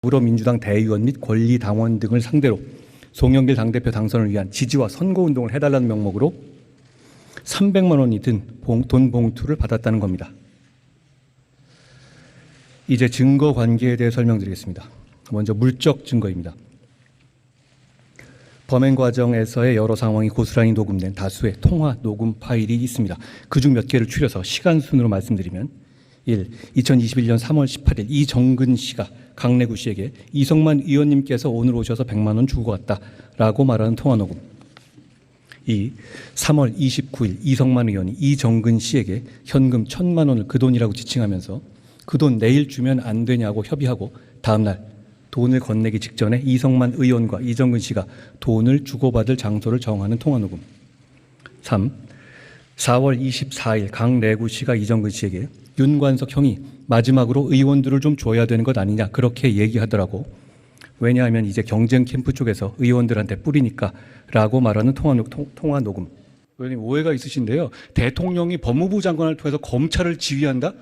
더불어민주당 대의원 및 권리당원 등을 상대로 송영길 당대표 당선을 위한 지지와 선거운동을 해달라는 명목으로 300만 원이 든 돈 봉투를 받았다는 겁니다. 이제 증거 관계에 대해 설명드리겠습니다. 먼저 물적 증거입니다. 범행 과정에서의 여러 상황이 고스란히 녹음된 다수의 통화 녹음 파일이 있습니다. 그중 몇 개를 추려서 시간 순으로 말씀드리면 1. 2021년 3월 18일 이정근 씨가 강래구 씨에게 이성만 의원님께서 오늘 오셔서 100만 원 주고 갔다라고 말하는 통화 녹음. 2. 3월 29일 이성만 의원이 이정근 씨에게 현금 1,000만 원을 그 돈이라고 지칭하면서 그 돈 내일 주면 안 되냐고 협의하고 다음날 돈을 건네기 직전에 이성만 의원과 이정근 씨가 돈을 주고받을 장소를 정하는 통화녹음. 3. 4월 24일 강래구 씨가 이정근 씨에게 윤관석 형이 마지막으로 의원들을 좀 줘야 되는 것 아니냐 그렇게 얘기하더라고. 왜냐하면 이제 경쟁 캠프 쪽에서 의원들한테 뿌리니까 라고 말하는 통화녹음. 의원님 오해가 있으신데요. 대통령이 법무부 장관을 통해서 검찰을 지휘한다?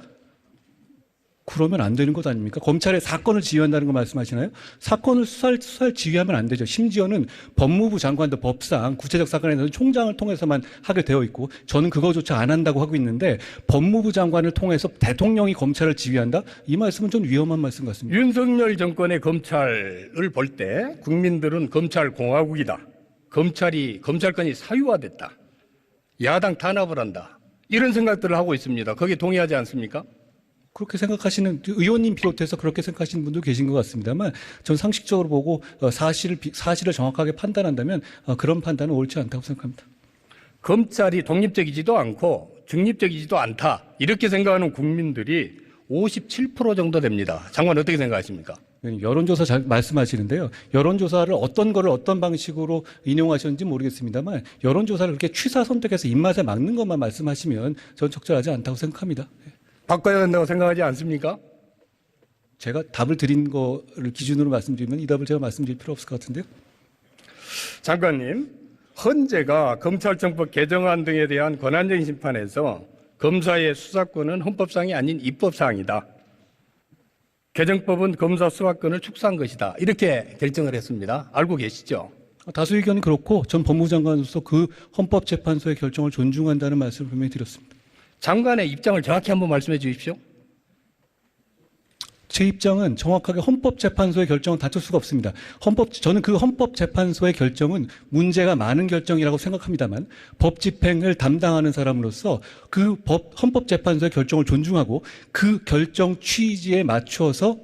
그러면 안 되는 것 아닙니까? 검찰의 사건을 지휘한다는 거 말씀하시나요? 사건을 수사를 지휘하면 안 되죠. 심지어는 법무부 장관도 법상 구체적 사건에 대해서 총장을 통해서만 하게 되어 있고 저는 그거조차 안 한다고 하고 있는데 법무부 장관을 통해서 대통령이 검찰을 지휘한다? 이 말씀은 좀 위험한 말씀 같습니다. 윤석열 정권의 검찰을 볼 때 국민들은 검찰 공화국이다. 검찰권이 사유화됐다. 야당 탄압을 한다. 이런 생각들을 하고 있습니다. 거기에 동의하지 않습니까? 그렇게 생각하시는 의원님 비롯해서 그렇게 생각하시는 분도 계신 것 같습니다만 전 상식적으로 보고 사실을 정확하게 판단한다면 그런 판단은 옳지 않다고 생각합니다. 검찰이 독립적이지도 않고 중립적이지도 않다. 이렇게 생각하는 국민들이 57% 정도 됩니다. 장관 어떻게 생각하십니까? 여론조사 잘 말씀하시는데요. 여론조사를 어떤 거를 어떤 방식으로 인용하셨는지 모르겠습니다만 여론조사를 그렇게 취사 선택해서 입맛에 맞는 것만 말씀하시면 전 적절하지 않다고 생각합니다. 바꿔야 된다고 생각하지 않습니까? 제가 답을 드린 거를 기준으로 말씀드리면 이 답을 제가 말씀드릴 필요 없을 것 같은데요. 장관님, 헌재가 검찰청법 개정안 등에 대한 권한쟁의 심판에서 검사의 수사권은 헌법상이 아닌 입법사항이다. 개정법은 검사 수사권을 축소한 것이다. 이렇게 결정을 했습니다. 알고 계시죠? 다수 의견이 그렇고 전 법무부 장관으로서 그 헌법재판소의 결정을 존중한다는 말씀을 분명히 드렸습니다. 장관의 입장을 정확히 한번 말씀해 주십시오. 제 입장은 정확하게 헌법재판소의 결정은 다툴 수가 없습니다. 저는 그 헌법재판소의 결정은 문제가 많은 결정이라고 생각합니다만 법 집행을 담당하는 사람으로서 그 헌법재판소의 결정을 존중하고 그 결정 취지에 맞춰서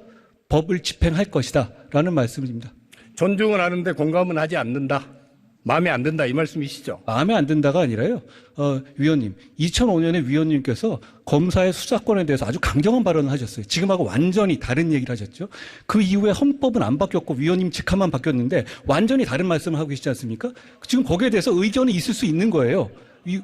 법을 집행할 것이다 라는 말씀입니다. 존중은 하는데 공감은 하지 않는다. 마음에 안 든다 이 말씀이시죠? 마음에 안 든다가 아니라요. 위원님, 2005년에 위원님께서 검사의 수사권에 대해서 아주 강경한 발언을 하셨어요. 지금하고 완전히 다른 얘기를 하셨죠. 그 이후에 헌법은 안 바뀌었고 위원님 직함만 바뀌었는데 완전히 다른 말씀을 하고 계시지 않습니까? 지금 거기에 대해서 의견이 있을 수 있는 거예요.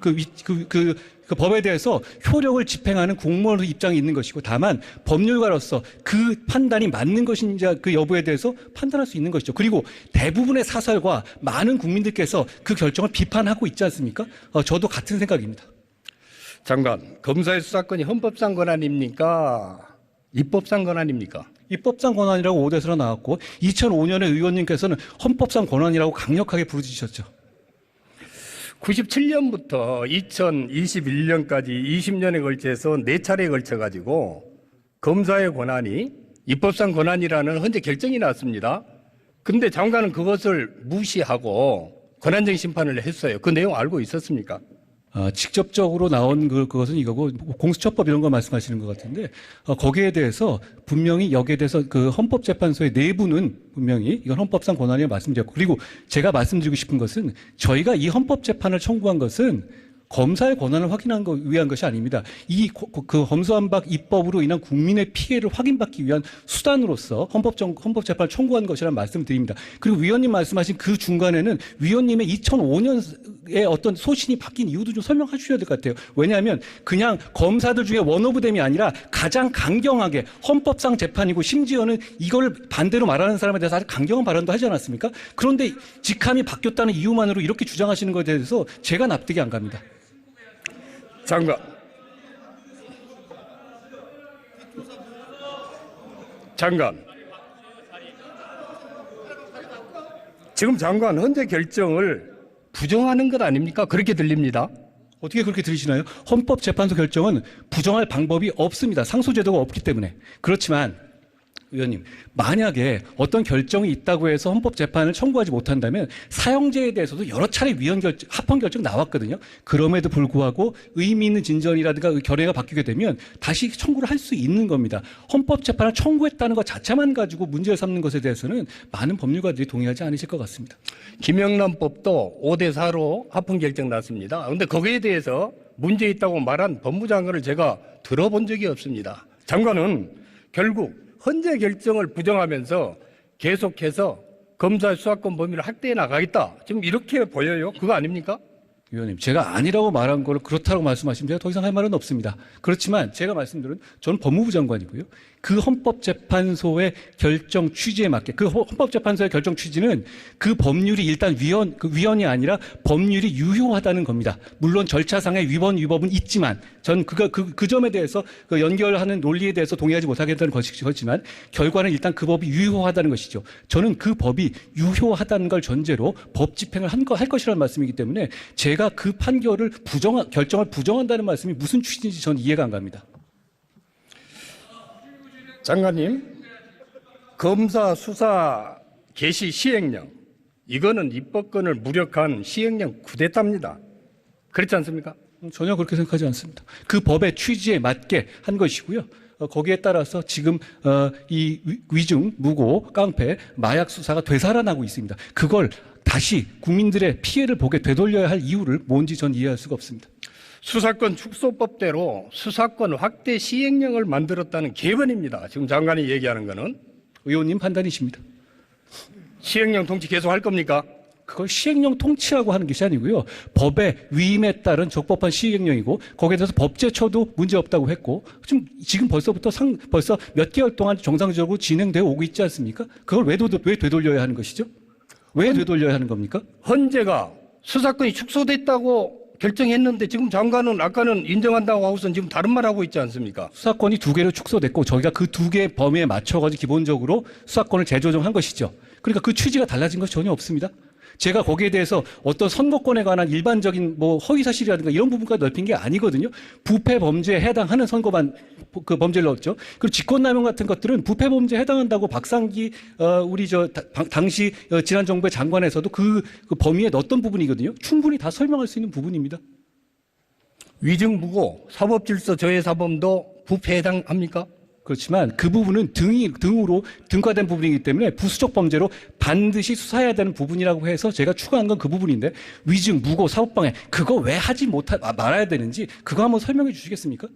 그 법에 대해서 효력을 집행하는 공무원의 입장이 있는 것이고 다만 법률가로서 그 판단이 맞는 것인지 그 여부에 대해서 판단할 수 있는 것이죠. 그리고 대부분의 사설과 많은 국민들께서 그 결정을 비판하고 있지 않습니까? 저도 같은 생각입니다. 장관, 검사의 수사권이 헌법상 권한입니까? 입법상 권한입니까? 입법상 권한이라고 오대서로 나왔고 2005년에 의원님께서는 헌법상 권한이라고 강력하게 부르짖으셨죠. 97년부터 2021년까지 20년에 걸쳐서 4차례에 걸쳐가지고 검사의 권한이 입법상 권한이라는 헌재 결정이 났습니다. 근데 장관은 그것을 무시하고 권한쟁의 심판을 했어요. 그 내용 알고 있었습니까? 직접적으로 나온 그것은 이거고 공수처법 이런 거 말씀하시는 것 같은데 거기에 대해서 분명히 여기에 대해서 그 헌법재판소의 내부는 분명히 이건 헌법상 권한이라고 말씀드렸고 그리고 제가 말씀드리고 싶은 것은 저희가 이 헌법재판을 청구한 것은 검사의 권한을 위한 것이 아닙니다. 그 검수완박 입법으로 인한 국민의 피해를 확인받기 위한 수단으로서 헌법재판을 청구한 것이라는 말씀을 드립니다. 그리고 위원님 말씀하신 그 중간에는 위원님의 2005년에 어떤 소신이 바뀐 이유도 좀 설명해 주셔야 될 것 같아요. 왜냐하면 그냥 검사들 중에 원오브댐이 아니라 가장 강경하게 헌법상 재판이고 심지어는 이걸 반대로 말하는 사람에 대해서 아주 강경한 발언도 하지 않았습니까? 그런데 직함이 바뀌었다는 이유만으로 이렇게 주장하시는 것에 대해서 제가 납득이 안 갑니다. 장관, 지금 장관 헌재 결정을 부정하는 것 아닙니까? 그렇게 들립니다. 어떻게 그렇게 들으시나요? 헌법재판소 결정은 부정할 방법이 없습니다. 상소제도가 없기 때문에. 그렇지만 의원님, 만약에 어떤 결정이 있다고 해서 헌법재판을 청구하지 못한다면 사형제에 대해서도 여러 차례 합헌 결정 나왔거든요. 그럼에도 불구하고 의미 있는 진전이라든가 결의가 바뀌게 되면 다시 청구를 할 수 있는 겁니다. 헌법재판을 청구했다는 것 자체만 가지고 문제를 삼는 것에 대해서는 많은 법률가들이 동의하지 않으실 것 같습니다. 김영란법도 5대4로 합헌 결정 났습니다. 그런데 거기에 대해서 문제 있다고 말한 법무장관을 제가 들어본 적이 없습니다. 장관은 결국 헌재 결정을 부정하면서 계속해서 검사 수사권 범위를 확대해 나가겠다. 지금 이렇게 보여요. 그거 아닙니까? 위원님, 제가 아니라고 말한 걸 그렇다고 말씀하시면 제가 더 이상 할 말은 없습니다. 그렇지만 제가 말씀드린 저는 법무부 장관이고요. 그 헌법재판소의 결정 취지에 맞게 그 헌법재판소의 결정 취지는 그 법률이 일단 위헌이 아니라 법률이 유효하다는 겁니다. 물론 절차상의 위법은 있지만 전 그 점에 대해서 그 연결하는 논리에 대해서 동의하지 못하겠다는 것이지만 결과는 일단 그 법이 유효하다는 것이죠. 저는 그 법이 유효하다는 걸 전제로 법 집행을 할 것이라는 말씀이기 때문에 제가 그 판결을 결정을 부정한다는 말씀이 무슨 취지인지 저는 이해가 안 갑니다. 장관님, 검사 수사 개시 시행령, 이거는 입법권을 무력한 시행령 쿠데타입니다. 그렇지 않습니까? 전혀 그렇게 생각하지 않습니다. 그 법의 취지에 맞게 한 것이고요. 거기에 따라서 지금 이 위증, 무고, 깡패, 마약 수사가 되살아나고 있습니다. 그걸 다시 국민들의 피해를 보게 되돌려야 할 이유를 뭔지 전 이해할 수가 없습니다. 수사권 축소법대로 수사권 확대 시행령을 만들었다는 개변입니다. 지금 장관이 얘기하는 거는. 의원님 판단이십니다. 시행령 통치 계속 할 겁니까? 그걸 시행령 통치라고 하는 것이 아니고요. 법의 위임에 따른 적법한 시행령이고 거기에 대해서 법제처도 문제없다고 했고 지금 벌써 몇 개월 동안 정상적으로 진행되어 오고 있지 않습니까? 그걸 왜 되돌려야 하는 것이죠? 왜 되돌려야 하는 겁니까? 헌재가 수사권이 축소됐다고 결정했는데 지금 장관은 아까는 인정한다고 하고선 지금 다른 말 하고 있지 않습니까? 수사권이 2개로 축소됐고 저희가 그 2개의 범위에 맞춰가지고 기본적으로 수사권을 재조정한 것이죠. 그러니까 그 취지가 달라진 것이 전혀 없습니다. 제가 거기에 대해서 어떤 선거권에 관한 일반적인 뭐 허위사실이라든가 이런 부분까지 넓힌 게 아니거든요. 부패 범죄에 해당하는 선거만 그 범죄를 넣었죠. 그리고 직권남용 같은 것들은 부패 범죄에 해당한다고 박상기 우리 당시 지난 정부의 장관에서도 그 범위에 넣었던 부분이거든요. 충분히 다 설명할 수 있는 부분입니다. 위증무고, 사법질서 저해사범도 부패에 해당합니까? 그렇지만 그 부분은 등으로 등과된 부분이기 때문에 부수적 범죄로 반드시 수사해야 되는 부분이라고 해서 제가 추가한 건 그 부분인데 위증, 무고, 사법방해 그거 왜 하지 말아야 되는지 그거 한번 설명해 주시겠습니까?